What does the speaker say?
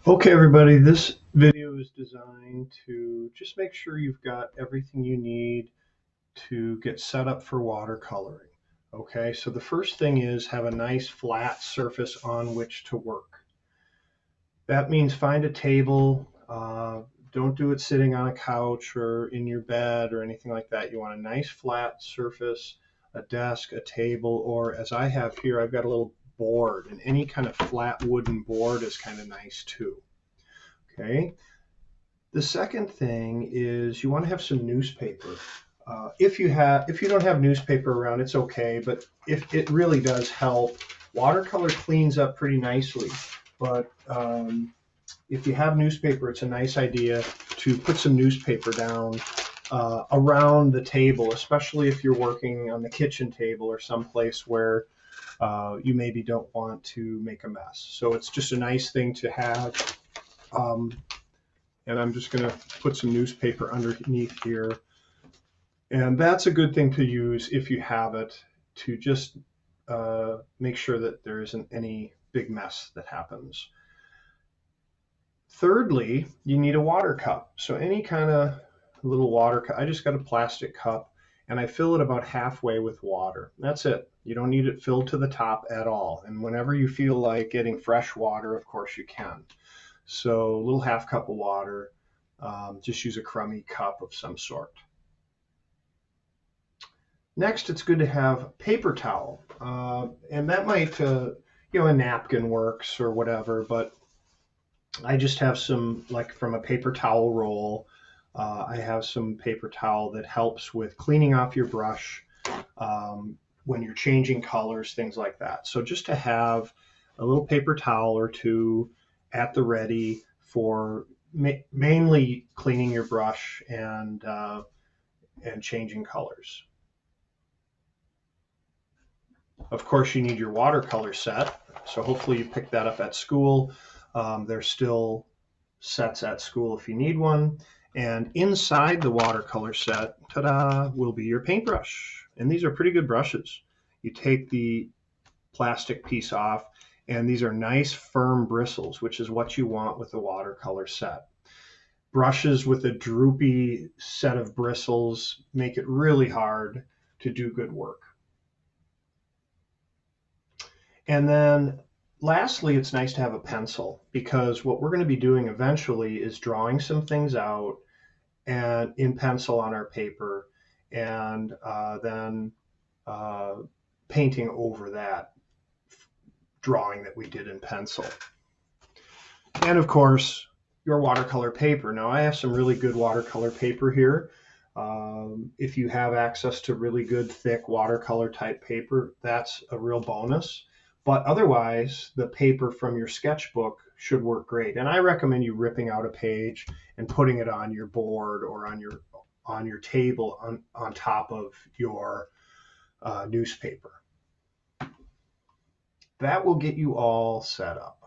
Okay, everybody, this video is designed to just make sure you've got everything you need to get set up for watercoloring. Okay, so the first thing is have a nice flat surface on which to work. That means find a table. Don't do it sitting on a couch or in your bed or anything like that. You want a nice flat surface, a desk, a table, or as I have here, I've got a little board, and any kind of flat wooden board is kind of nice too. Okay. The second thing is you want to have some newspaper. If you don't have newspaper around, it's okay, but if it really does help, watercolor cleans up pretty nicely. But if you have newspaper, it's a nice idea to put some newspaper down around the table, especially if you're working on the kitchen table or someplace where you maybe don't want to make a mess. So it's just a nice thing to have. And I'm just going to put some newspaper underneath here. And that's a good thing to use if you have it, to just make sure that there isn't any big mess that happens. Thirdly, you need a water cup. So any kind of little water cup. I just got a plastic cup and I fill it about halfway with water. That's it. You don't need it filled to the top at all. And whenever you feel like getting fresh water, of course you can. So a little half cup of water, just use a crummy cup of some sort. Next, it's good to have paper towel, and that might, a napkin works or whatever, but I just have some, like from a paper towel roll, I have some paper towel that helps with cleaning off your brush when you're changing colors, things like that. So just to have a little paper towel or two at the ready for mainly cleaning your brush and changing colors. Of course, you need your watercolor set. So hopefully you picked that up at school. There's still sets at school if you need one. And inside the watercolor set, ta-da, will be your paintbrush. And these are pretty good brushes. You take the plastic piece off, and these are nice firm bristles, which is what you want with a watercolor set. Brushes with a droopy set of bristles make it really hard to do good work. And then lastly, it's nice to have a pencil, because what we're going to be doing eventually is drawing some things out and in pencil on our paper, and then painting over that drawing that we did in pencil. And of course, your watercolor paper. Now I have some really good watercolor paper here. If you have access to really good thick watercolor type paper, that's a real bonus. But otherwise, the paper from your sketchbook should work great. And I recommend you ripping out a page and putting it on your board or on your table on top of your newspaper. That will get you all set up.